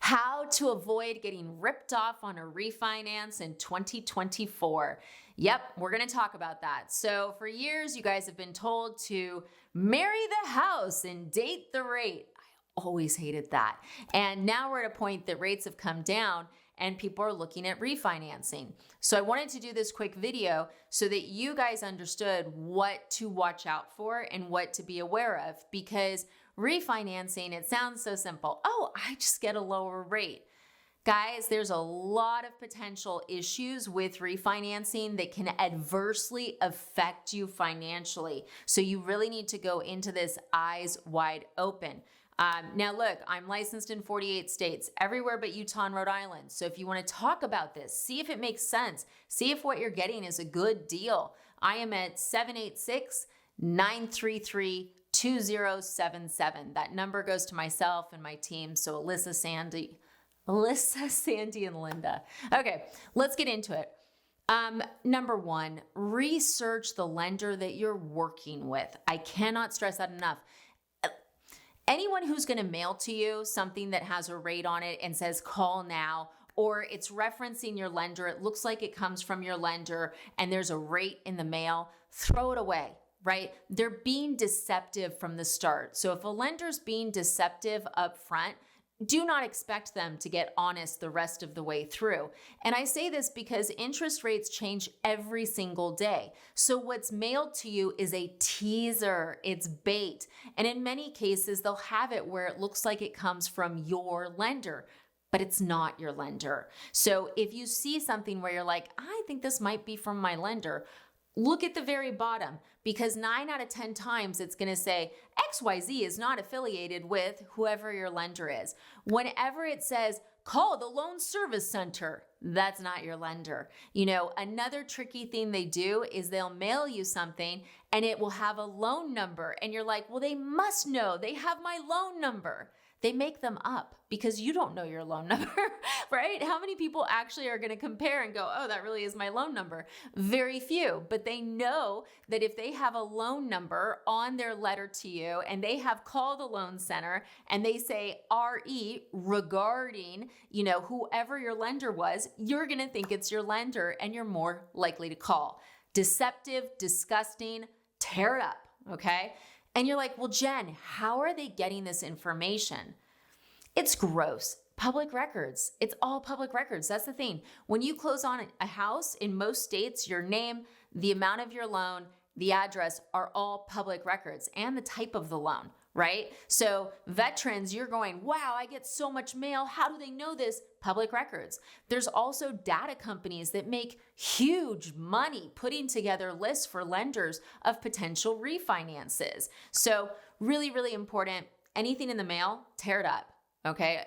How to avoid getting ripped off on a refinance in 2024. Yep, we're going to talk about that. So for years, you guys have been told to marry the house and date the rate. I always hated that. And now we're at a point that rates have come down and people are looking at refinancing. So I wanted to do this quick video so that you guys understood what to watch out for and what to be aware of, because refinancing, it sounds so simple. Oh, I just get a lower rate. Guys, there's a lot of potential issues with refinancing that can adversely affect you financially. So you really need to go into this eyes wide open. Now look, I'm licensed in 48 states, everywhere but Utah and Rhode Island. So if you want to talk about this, see if it makes sense. See if what you're getting is a good deal. I am at 786-933-2077. That number goes to myself and my team. So Alyssa, Sandy, and Linda. Okay, let's get into it. Number one, research the lender that you're working with. I cannot stress that enough. Anyone who's going to mail to you something that has a rate on it and says call now, or it's referencing your lender, it looks like it comes from your lender and there's a rate in the mail, throw it away, right? They're being deceptive from the start. So if a lender's being deceptive up front, do not expect them to get honest the rest of the way through. And I say this because interest rates change every single day. So what's mailed to you is a teaser, it's bait. And in many cases, they'll have it where it looks like it comes from your lender, but it's not your lender. So if you see something where you're like, I think this might be from my lender, look at the very bottom, because 9 out of 10 times it's going to say XYZ is not affiliated with whoever your lender is. Whenever it says call the loan service center, that's not your lender. You know, another tricky thing they do is they'll mail you something and it will have a loan number. And you're like, well, they must know. They have my loan number. They make them up because you don't know your loan number, right? How many people actually are going to compare and go, oh, that really is my loan number? Very few, but they know that if they have a loan number on their letter to you and they have called the loan center and they say RE regarding, whoever your lender was, you're going to think it's your lender and you're more likely to call. Deceptive, disgusting, tear it up, okay? And you're like, well, Jen, how are they getting this information? It's gross. Public records. It's all public records. That's the thing. When you close on a house in most states, your name, the amount of your loan, the address are all public records, and the type of the loan, right? So veterans, you're going, wow, I get so much mail. How do they know this? Public records. There's also data companies that make huge money putting together lists for lenders of potential refinances. So really, really important. Anything in the mail, tear it up. Okay.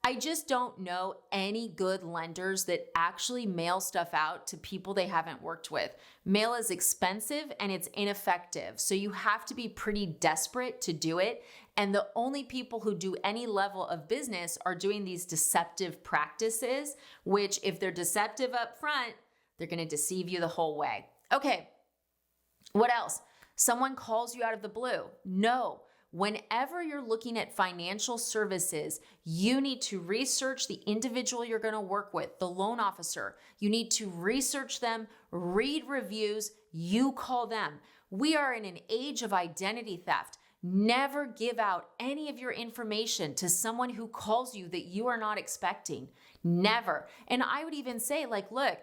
I just don't know any good lenders that actually mail stuff out to people they haven't worked with. Mail is expensive and it's ineffective. So you have to be pretty desperate to do it. And the only people who do any level of business are doing these deceptive practices, which if they're deceptive up front, they're going to deceive you the whole way. Okay. What else? Someone calls you out of the blue. No. Whenever you're looking at financial services, you need to research the individual you're going to work with, the loan officer. You need to research them, read reviews, you call them. We are in an age of identity theft. Never give out any of your information to someone who calls you that you are not expecting. Never. And I would even say, look,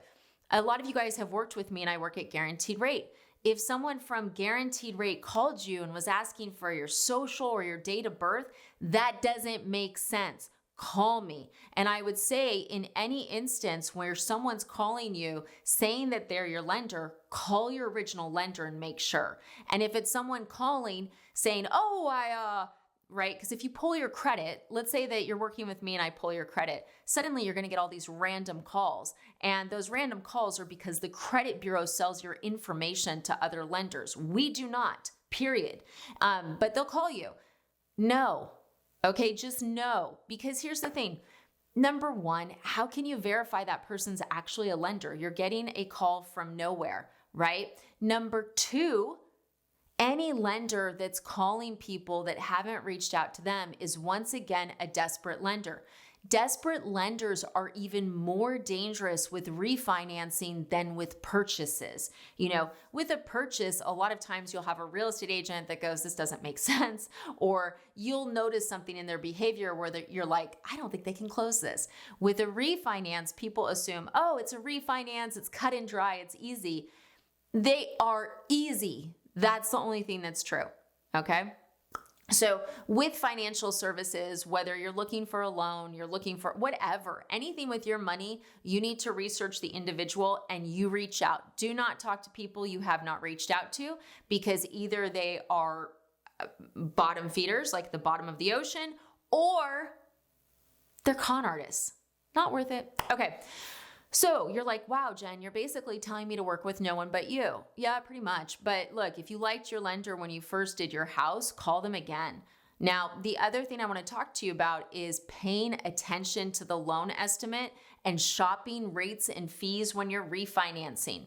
a lot of you guys have worked with me and I work at Guaranteed Rate. If someone from Guaranteed Rate called you and was asking for your social or your date of birth, that doesn't make sense. Call me. And I would say in any instance where someone's calling you saying that they're your lender, call your original lender and make sure. And if it's someone calling saying, right? Because if you pull your credit, let's say that you're working with me and I pull your credit, suddenly you're going to get all these random calls. And those random calls are because the credit bureau sells your information to other lenders. We do not, period. But they'll call you. No. Okay, just no. Because here's the thing. Number one, how can you verify that person's actually a lender? You're getting a call from nowhere, right? Number two, Any lender that's calling people that haven't reached out to them is once again a desperate lender. Desperate lenders are even more dangerous with refinancing than with purchases. With a purchase, a lot of times you'll have a real estate agent that goes, this doesn't make sense, or you'll notice something in their behavior where you're like, I don't think they can close this. With a refinance, people assume, oh, it's a refinance, it's cut and dry, it's easy. They are easy. That's the only thing that's true, okay? So with financial services, whether you're looking for a loan, you're looking for whatever, anything with your money, you need to research the individual and you reach out. Do not talk to people you have not reached out to, because either they are bottom feeders, like the bottom of the ocean, or they're con artists. Not worth it. Okay. So you're like, wow, Jen, you're basically telling me to work with no one but you. Yeah, pretty much. But look, if you liked your lender when you first did your house, call them again. Now, the other thing I want to talk to you about is paying attention to the loan estimate and shopping rates and fees when you're refinancing.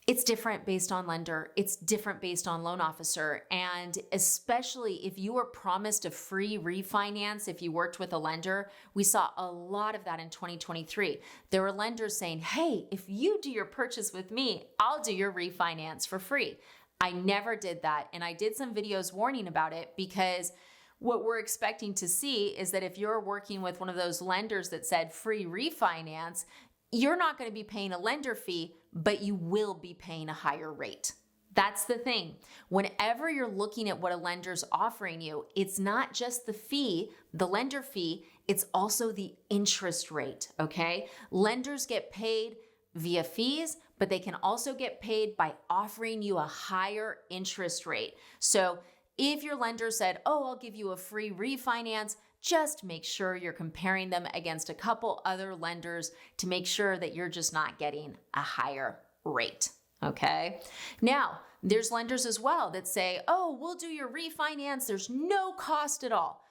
It's different based on lender. It's different based on loan officer. And especially if you were promised a free refinance, if you worked with a lender, we saw a lot of that in 2023. There were lenders saying, hey, if you do your purchase with me, I'll do your refinance for free. I never did that. And I did some videos warning about it, because what we're expecting to see is that if you're working with one of those lenders that said free refinance, you're not going to be paying a lender fee, but you will be paying a higher rate. That's the thing. Whenever you're looking at what a lender's offering you, it's not just the fee, the lender fee, it's also the interest rate, okay? Lenders get paid via fees, but they can also get paid by offering you a higher interest rate. So if your lender said, oh, I'll give you a free refinance, just make sure you're comparing them against a couple other lenders to make sure that you're just not getting a higher rate, okay? Now, there's lenders as well that say, oh, we'll do your refinance. There's no cost at all.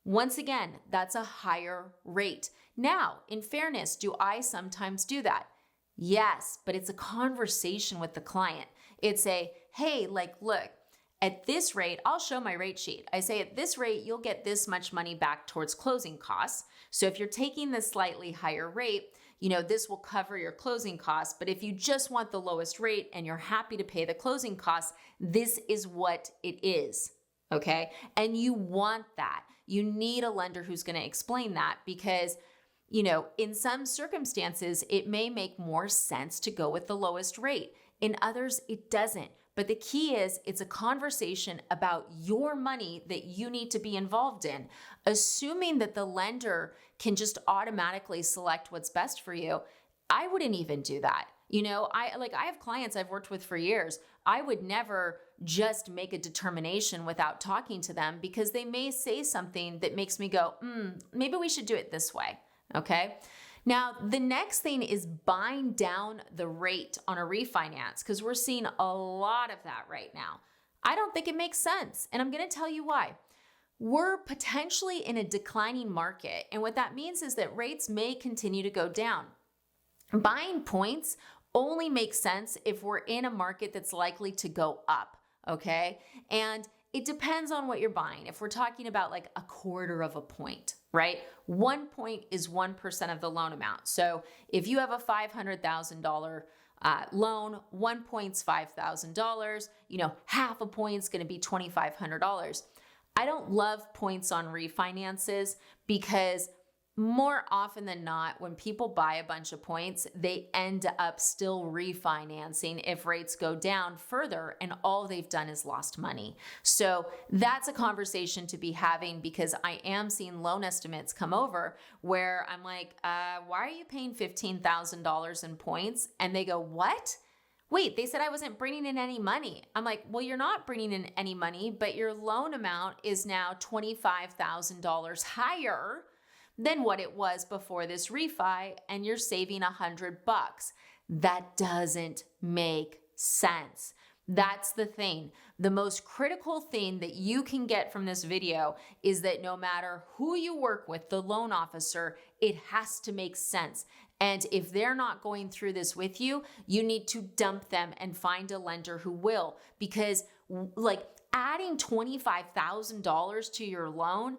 Once again, that's a higher rate. Now, in fairness, do I sometimes do that? Yes, but it's a conversation with the client. It's a, hey, look, at this rate, I'll show my rate sheet. I say at this rate, you'll get this much money back towards closing costs. So if you're taking the slightly higher rate, this will cover your closing costs. But if you just want the lowest rate and you're happy to pay the closing costs, this is what it is, okay? And you want that. You need a lender who's going to explain that, because in some circumstances, it may make more sense to go with the lowest rate. In others, it doesn't. But the key is it's a conversation about your money that you need to be involved in. Assuming that the lender can just automatically select what's best for you, I wouldn't even do that. I have clients I've worked with for years. I would never just make a determination without talking to them, because they may say something that makes me go, maybe we should do it this way, okay? Now, the next thing is buying down the rate on a refinance, because we're seeing a lot of that right now. I don't think it makes sense, and I'm going to tell you why. We're potentially in a declining market, and what that means is that rates may continue to go down. Buying points only makes sense if we're in a market that's likely to go up, okay? And it depends on what you're buying. If we're talking about like a quarter of a point, right? 1 point is 1% of the loan amount. So if you have a $500,000 loan, 1 point's $5,000, half a point's going to be $2,500. I don't love points on refinances, because more often than not, when people buy a bunch of points, they end up still refinancing if rates go down further, and all they've done is lost money. So that's a conversation to be having, because I am seeing loan estimates come over where I'm like, why are you paying $15,000 in points? And they go, what? Wait, they said I wasn't bringing in any money. I'm like, well, you're not bringing in any money, but your loan amount is now $25,000 higher than what it was before this refi, and you're saving $100. That doesn't make sense. That's the thing. The most critical thing that you can get from this video is that no matter who you work with, the loan officer, it has to make sense. And if they're not going through this with you, you need to dump them and find a lender who will, because like adding $25,000 to your loan,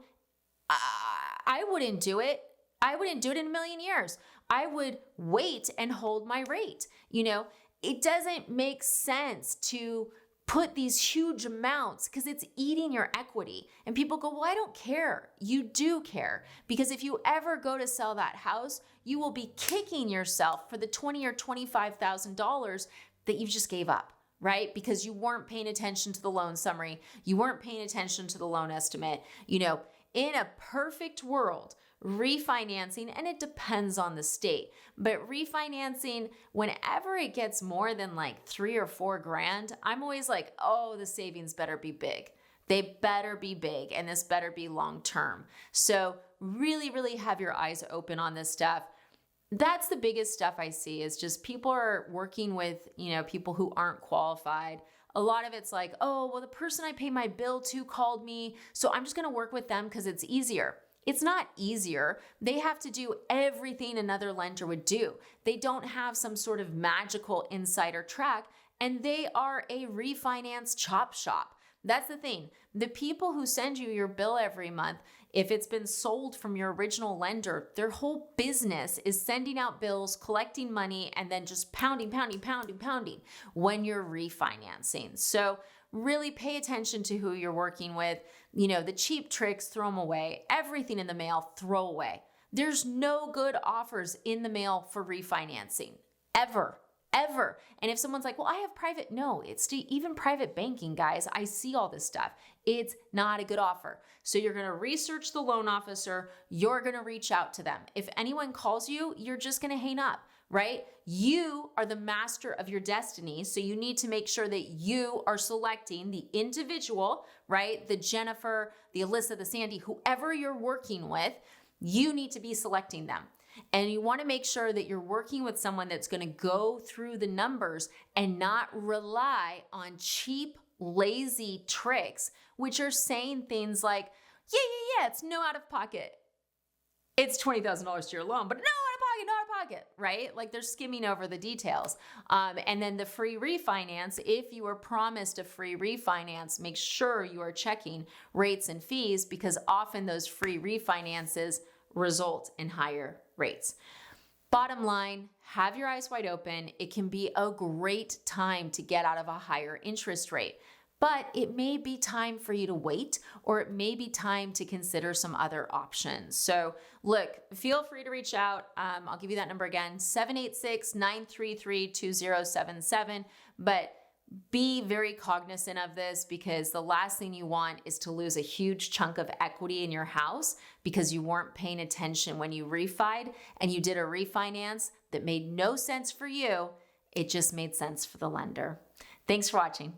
I wouldn't do it. I wouldn't do it in a million years. I would wait and hold my rate. It doesn't make sense to put these huge amounts because it's eating your equity. And people go, well, I don't care. You do care, because if you ever go to sell that house, you will be kicking yourself for the $20,000 or $25,000 that you just gave up, right? Because you weren't paying attention to the loan summary. You weren't paying attention to the loan estimate. In a perfect world, refinancing, and it depends on the state, but refinancing, whenever it gets more than like $3,000 or $4,000, I'm always like, oh, the savings better be big. They better be big, and this better be long-term. So really, really have your eyes open on this stuff. That's the biggest stuff I see, is just people are working with, people who aren't qualified. A lot of it's like, oh, well, the person I pay my bill to called me, so I'm just going to work with them because it's easier. It's not easier. They have to do everything another lender would do. They don't have some sort of magical insider track, and they are a refinance chop shop. That's the thing. The people who send you your bill every month, if it's been sold from your original lender, their whole business is sending out bills, collecting money, and then just pounding when you're refinancing. So really pay attention to who you're working with. The cheap tricks, throw them away. Everything in the mail, throw away. There's no good offers in the mail for refinancing, ever. And if someone's like, well, I have private, no, it's even private banking, guys. I see all this stuff. It's not a good offer. So you're going to research the loan officer. You're going to reach out to them. If anyone calls you, you're just going to hang up, right? You are the master of your destiny. So you need to make sure that you are selecting the individual, right? The Jennifer, the Alyssa, the Sandy, whoever you're working with, you need to be selecting them. And you want to make sure that you're working with someone that's going to go through the numbers and not rely on cheap, lazy tricks, which are saying things like, yeah, it's no out of pocket. It's $20,000 to your loan, but no out of pocket, right? Like they're skimming over the details. And then the free refinance, if you were promised a free refinance, make sure you are checking rates and fees, because often those free refinances result in higher rates. Bottom line, have your eyes wide open. It can be a great time to get out of a higher interest rate, but it may be time for you to wait, or it may be time to consider some other options. So look, feel free to reach out. I'll give you that number again, 786-933-2077. But be very cognizant of this, because the last thing you want is to lose a huge chunk of equity in your house because you weren't paying attention when you refied and you did a refinance that made no sense for you. It just made sense for the lender. Thanks for watching.